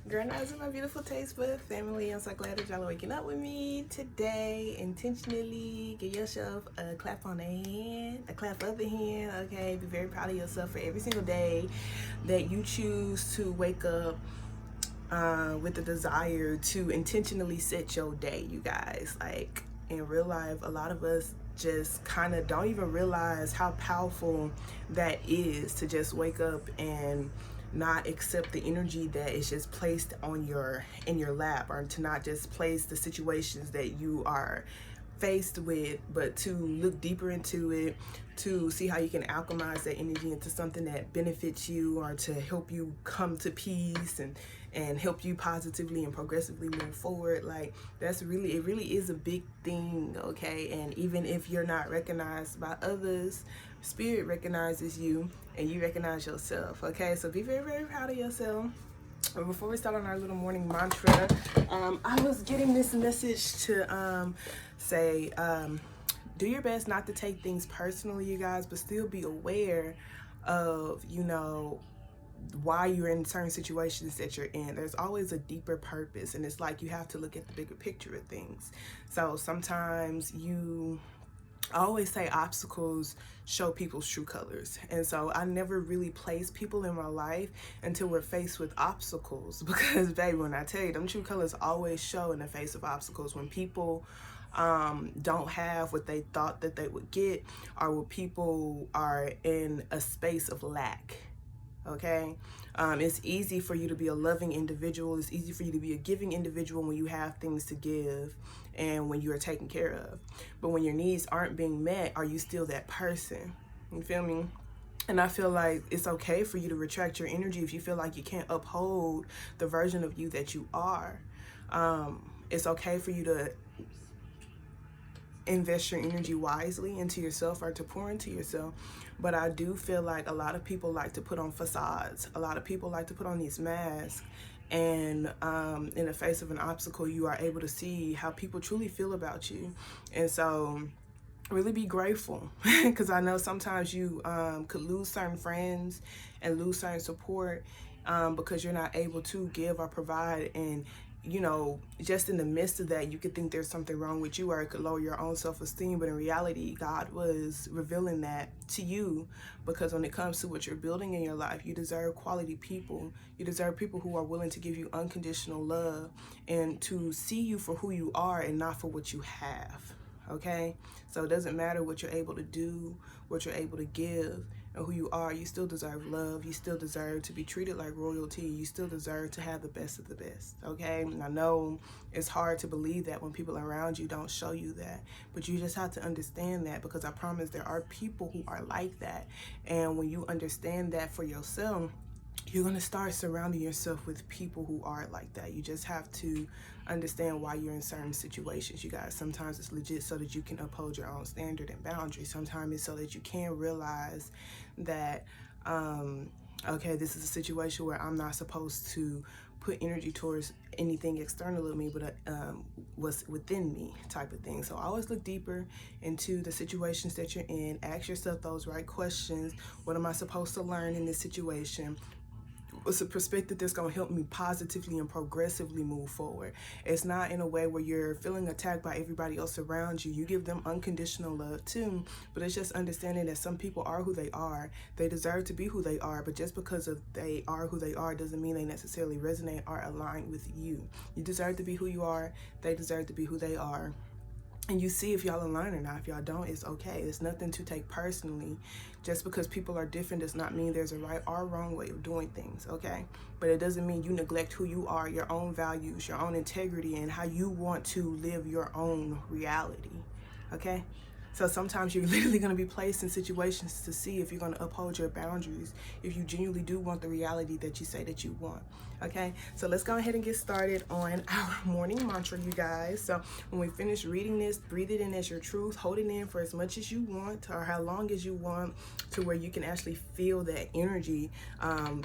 Grand Rising, my beautiful taste bud family. I'm so glad that y'all are waking up with me today. Intentionally give yourself a clap on the hand, a clap of the hand, okay? Be very proud of yourself for every single day that you choose to wake up with the desire to intentionally set your day, you guys. Like, in real life, a lot of us just kind of don't even realize how powerful that is, to just wake up and not accept the energy that is just placed on in your lap, or to not just place the situations that you are faced with, but to look deeper into it, to see how you can alchemize that energy into something that benefits you, or to help you come to peace and help you positively and progressively move forward. Like, it really is a big thing, okay? And even if you're not recognized by others, spirit recognizes you and you recognize yourself, okay? So be very, very proud of yourself. But before we start on our little morning mantra, I was getting this message to say, do your best not to take things personally, you guys, but still be aware of, why you're in certain situations that you're in. There's always a deeper purpose, and it's like you have to look at the bigger picture of things. So sometimes I always say obstacles show people's true colors. And so I never really place people in my life until we're faced with obstacles. Because, baby, when I tell you, them true colors always show in the face of obstacles. When people don't have what they thought that they would get, or when people are in a space of lack. Okay, it's easy for you to be a loving individual. It's easy for you to be a giving individual when you have things to give and when you are taken care of. But when your needs aren't being met, are you still that person? You feel me? And I feel like it's okay for you to retract your energy if you feel like you can't uphold the version of you that you are. It's okay for you to invest your energy wisely into yourself, or to pour into yourself. But I do feel like a lot of people like to put on facades. A lot of people like to put on these masks. And in the face of an obstacle, you are able to see how people truly feel about you. And so really be grateful, because I know sometimes you could lose certain friends and lose certain support because you're not able to give or provide. And just in the midst of that, you could think there's something wrong with you, or it could lower your own self-esteem. But in reality, God was revealing that to you, because when it comes to what you're building in your life, you deserve quality people. You deserve people who are willing to give you unconditional love and to see you for who you are and not for what you have. Okay? So it doesn't matter what you're able to do, what you're able to give, and who you are. You still deserve love. You still deserve to be treated like royalty. You still deserve to have the best of the best. Okay? And I know it's hard to believe that when people around you don't show you that, but you just have to understand that, because I promise there are people who are like that. And when you understand that for yourself, you're going to start surrounding yourself with people who are like that. You just have to understand why you're in certain situations, you guys. Sometimes it's legit so that you can uphold your own standard and boundaries. Sometimes it's so that you can realize that, okay, this is a situation where I'm not supposed to put energy towards anything external of me, but what's within me, type of thing. So always look deeper into the situations that you're in. Ask yourself those right questions. What am I supposed to learn in this situation? It's a perspective that's going to help me positively and progressively move forward. It's not in a way where you're feeling attacked by everybody else around you. You give them unconditional love too, but it's just understanding that some people are who they are. They deserve to be who they are, but just because of they are who they are doesn't mean they necessarily resonate or align with you. You deserve to be who you are. They deserve to be who they are. And you see if y'all align or not. If y'all don't, it's okay. It's nothing to take personally. Just because people are different does not mean there's a right or wrong way of doing things, okay? But it doesn't mean you neglect who you are, your own values, your own integrity, and how you want to live your own reality, okay? So sometimes you're literally going to be placed in situations to see if you're going to uphold your boundaries, if you genuinely do want the reality that you say that you want. Okay, so let's go ahead and get started on our morning mantra, you guys. So when we finish reading this, breathe it in as your truth, hold it in for as much as you want, or how long as you want, to where you can actually feel that energy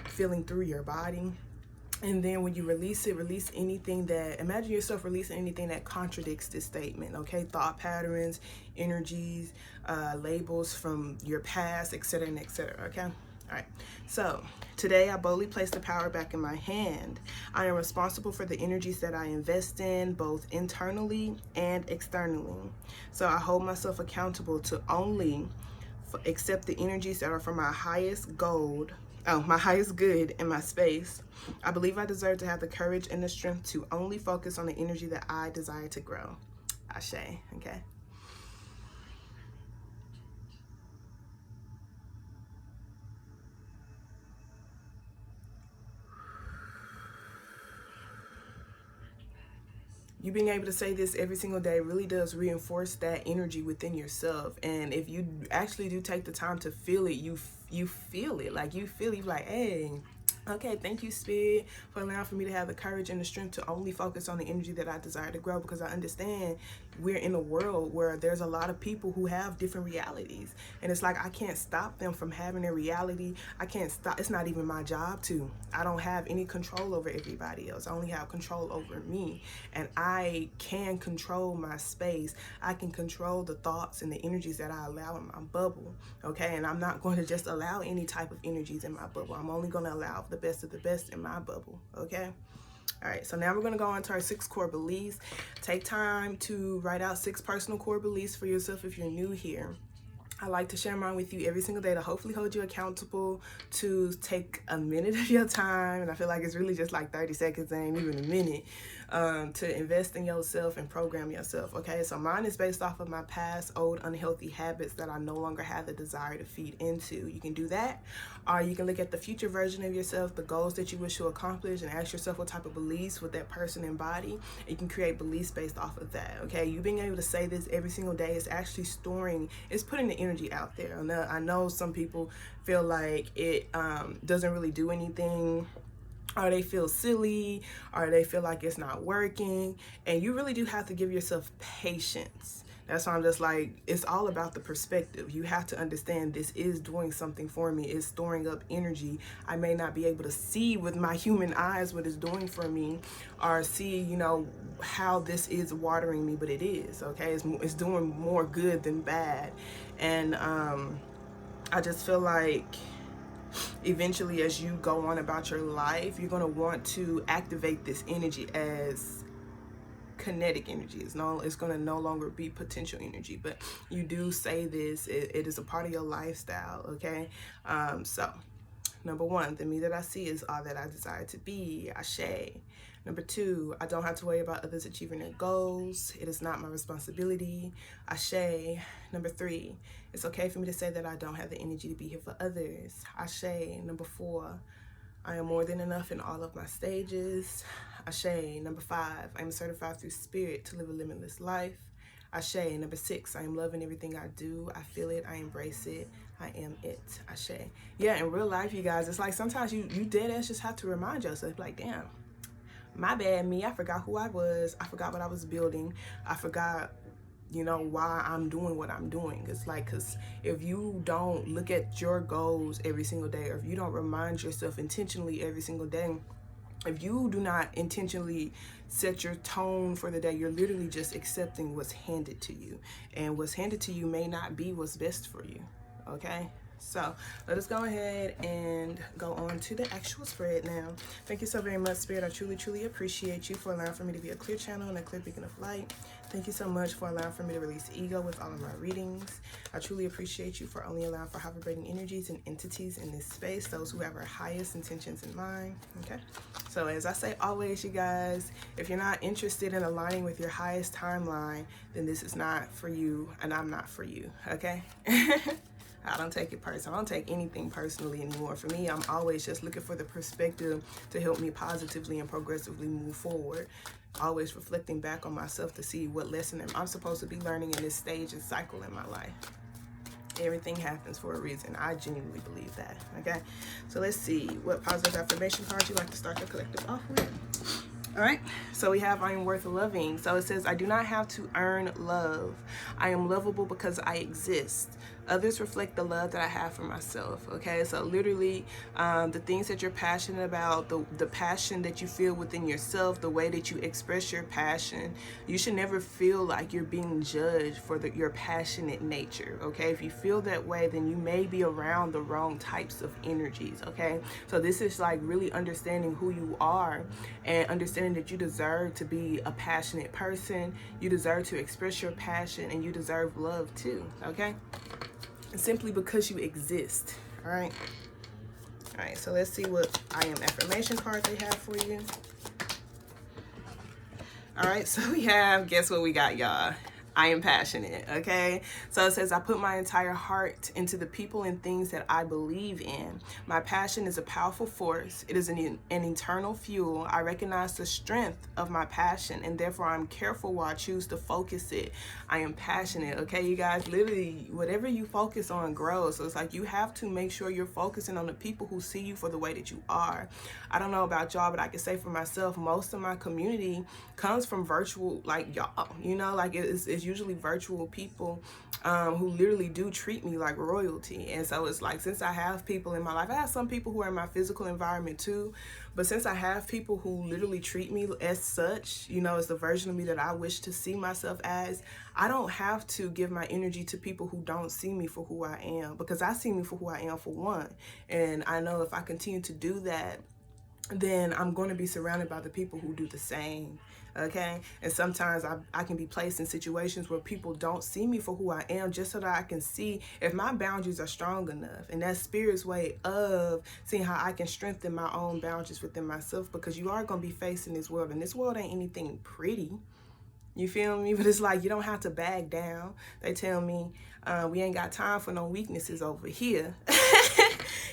feeling through your body. And then when you release it, release anything that, imagine yourself releasing anything that contradicts this statement, okay? Thought patterns, energies, labels from your past, etc., and etc., okay? All right, so today I boldly place the power back in my hand. I am responsible for the energies that I invest in, both internally and externally. So I hold myself accountable to only accept the energies that are for my highest gold, my highest good in my space. I believe I deserve to have the courage and the strength to only focus on the energy that I desire to grow. Ashe, okay? You being able to say this every single day really does reinforce that energy within yourself. And if you actually do take the time to feel it, you feel it. Like you feel it, you're like, hey, okay, thank you, Spirit, for allowing for me to have the courage and the strength to only focus on the energy that I desire to grow, because I understand we're in a world where there's a lot of people who have different realities. And it's like I can't stop them from having their reality. I can't stop. It's not even my job to. I don't have any control over everybody else. I only have control over me. And I can control my space. I can control the thoughts and the energies that I allow in my bubble. Okay? And I'm not going to just allow any type of energies in my bubble. I'm only going to allow the best of the best in my bubble. Okay? All right, so now we're going to go on to our 6 core beliefs. Take time to write out 6 personal core beliefs for yourself if you're new here. I like to share mine with you every single day to hopefully hold you accountable, to take a minute of your time, and I feel like it's really just like 30 seconds, ain't even a minute, to invest in yourself and program yourself, okay? So mine is based off of my past old unhealthy habits that I no longer have the desire to feed into. You can do that, or you can look at the future version of yourself, the goals that you wish to accomplish, and ask yourself what type of beliefs would that person embody, and you can create beliefs based off of that, okay? You being able to say this every single day is actually storing, it's putting the energy out there. I know some people feel like it doesn't really do anything, or they feel silly, or they feel like it's not working, and you really do have to give yourself patience. That's why I'm just like, it's all about the perspective. You have to understand this is doing something for me. It's storing up energy. I may not be able to see with my human eyes what it's doing for me, or see, you know, how this is watering me, but it is, okay? It's doing more good than bad. And I just feel like eventually, as you go on about your life, you're going to want to activate this energy as kinetic energy. It's going to no longer be potential energy, but you do say this, it is a part of your lifestyle, okay? So number 1, the me that I see is all that I desire to be. Ashe. Number 2, I don't have to worry about others achieving their goals. It is not my responsibility. Ashe. Number 3, it's okay for me to say that I don't have the energy to be here for others. Ashe. Number 4, I am more than enough in all of my stages. Ashe. Number 5, I am certified through spirit to live a limitless life. Ashe. Number 6, I am loving everything I do. I feel it. I embrace it. I am it. Ashe. Yeah, in real life, you guys, it's like sometimes you dead ass just have to remind yourself, like, damn, my bad, me. I forgot who I was. I forgot what I was building. I forgot, you know, why I'm doing what I'm doing. It's like, because if you don't look at your goals every single day, or if you don't remind yourself intentionally every single day, if you do not intentionally set your tone for the day, you're literally just accepting what's handed to you. And what's handed to you may not be what's best for you, okay? So let us go ahead and go on to the actual spread now. Thank you so very much, Spirit. I truly, truly appreciate you for allowing for me to be a clear channel and a clear beacon of light. Thank you so much for allowing for me to release ego with all of my readings. I truly appreciate you for only allowing for high vibrating energies and entities in this space, those who have our highest intentions in mind, okay? So as I say always, you guys, if you're not interested in aligning with your highest timeline, then this is not for you, and I'm not for you, okay? I don't take it personal. I don't take anything personally anymore. For me, I'm always just looking for the perspective to help me positively and progressively move forward. Always reflecting back on myself to see what lesson I'm supposed to be learning in this stage and cycle in my life. Everything happens for a reason. I genuinely believe that, okay? So let's see what positive affirmation cards you like to start the collective off with. All right, so we have I am worth loving. So it says, I do not have to earn love. I am lovable because I exist. Others reflect the love that I have for myself. Okay, so literally, the things that you're passionate about, the passion that you feel within yourself, the way that you express your passion, you should never feel like you're being judged for your passionate nature. Okay, if you feel that way, then you may be around the wrong types of energies. Okay, so this is like really understanding who you are and understanding that you deserve to be a passionate person. You deserve to express your passion, and you deserve love too. Okay, simply because you exist. All right. All right, so let's see what I am affirmation card they have for you. All right, so we have, guess what we got, y'all? I am passionate. Okay, so it says, I put my entire heart into the people and things that I believe in. My passion is a powerful force. It is an eternal fuel. I recognize the strength of my passion, and therefore I'm careful where I choose to focus it. I am passionate. Okay, you guys, literally whatever you focus on grows. So it's like you have to make sure you're focusing on the people who see you for the way that you are. I don't know about y'all, but I can say for myself, most of my community comes from virtual, like y'all, you know, like it's usually virtual people who literally do treat me like royalty. And so it's like, since I have people in my life, I have some people who are in my physical environment too, but since I have people who literally treat me as such, you know, as the version of me that I wish to see myself as, I don't have to give my energy to people who don't see me for who I am, because I see me for who I am, for one. And I know if I continue to do that, then I'm going to be surrounded by the people who do the same. Okay, and sometimes I can be placed in situations where people don't see me for who I am, just so that I can see if my boundaries are strong enough. And that's Spirit's way of seeing how I can strengthen my own boundaries within myself, because you are going to be facing this world, and this world ain't anything pretty. You feel me? But it's like, you don't have to back down. They tell me we ain't got time for no weaknesses over here.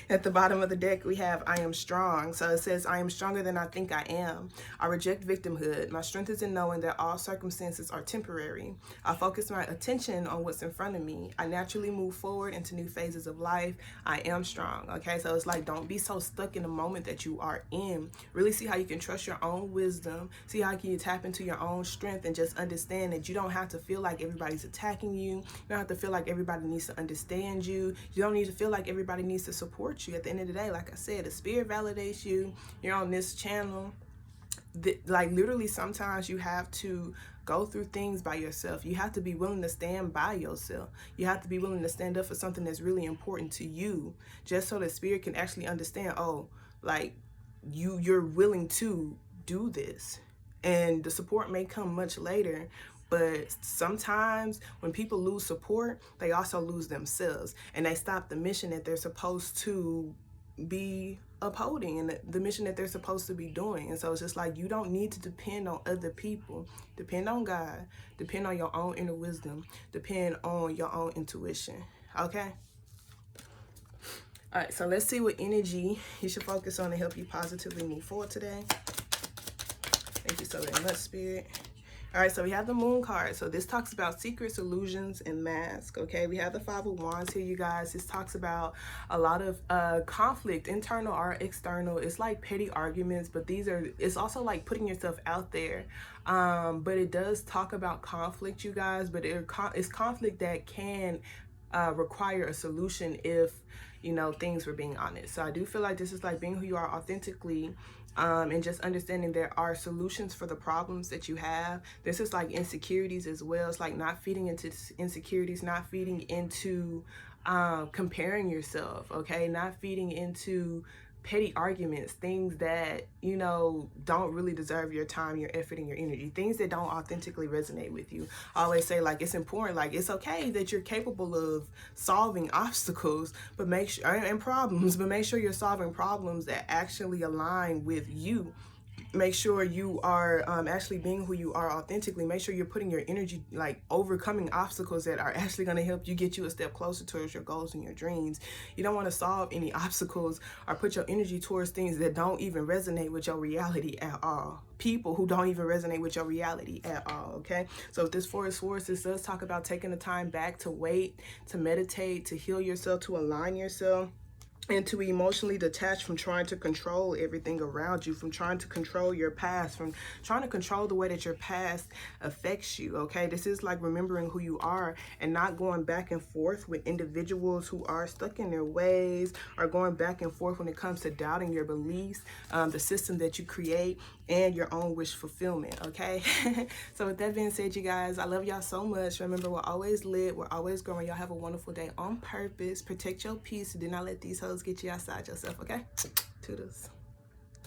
At the bottom of the deck, we have I am strong. So it says, I am stronger than I think I am. I reject victimhood. My strength is in knowing that all circumstances are temporary. I focus my attention on what's in front of me. I naturally move forward into new phases of life. I am strong. Okay, so it's like, don't be so stuck in the moment that you are in. Really see how you can trust your own wisdom. See how can you tap into your own strength, and just understand that you don't have to feel like everybody's attacking you. You don't have to feel like everybody needs to understand you. You don't need to feel like everybody needs to support you. At the end of the day, like I said, the Spirit validates you. You're on this channel. Like literally, sometimes you have to go through things by yourself. You have to be willing to stand by yourself. You have to be willing to stand up for something that's really important to you, just so that Spirit can actually understand, oh, like you're willing to do this. And the support may come much later, but sometimes when people lose support, they also lose themselves, and they stop the mission that they're supposed to be upholding, and the mission that they're supposed to be doing. And so it's just like, you don't need to depend on other people. Depend on God. Depend on your own inner wisdom. Depend on your own intuition. Okay? All right, so let's see what energy you should focus on to help you positively move forward today. Thank you so very much, Spirit. All right, so we have the Moon card. So this talks about secrets, illusions, and masks. Okay, we have the Five of Wands here, you guys. This talks about a lot of conflict, internal or external. It's like petty arguments, but it's also like putting yourself out there. But it does talk about conflict, you guys. But it's conflict that can require a solution if, you know, things were being honest. So I do feel like this is like being who you are authentically, and just understanding there are solutions for the problems that you have. This is like insecurities as well. It's like not feeding into insecurities, not feeding into comparing yourself, okay? Not feeding into petty arguments, things that, you know, don't really deserve your time, your effort, and your energy, things that don't authentically resonate with you. I always say, like, it's important, like, it's okay that you're capable of solving obstacles, but make sure, and problems, but make sure you're solving problems that actually align with you. Make sure you are actually being who you are authentically. Make sure you're putting your energy, like overcoming obstacles that are actually going to help you get you a step closer towards your goals and your dreams. You don't want to solve any obstacles or put your energy towards things that don't even resonate with your reality at all. People who don't even resonate with your reality at all, okay? So if this Four of Swords, this does talk about taking the time back to wait, to meditate, to heal yourself, to align yourself. and to emotionally detach from trying to control everything around you, from trying to control your past, from trying to control the way that your past affects you. Okay, this is like remembering who you are and not going back and forth with individuals who are stuck in their ways, or going back and forth when it comes to doubting your beliefs, the system that you create, and your own wish fulfillment. Okay, so with that being said, you guys, I love y'all so much. Remember, we're always lit, we're always growing. Y'all have a wonderful day on purpose. Protect your peace. Do not let these hoes get you outside yourself. Okay, toodles.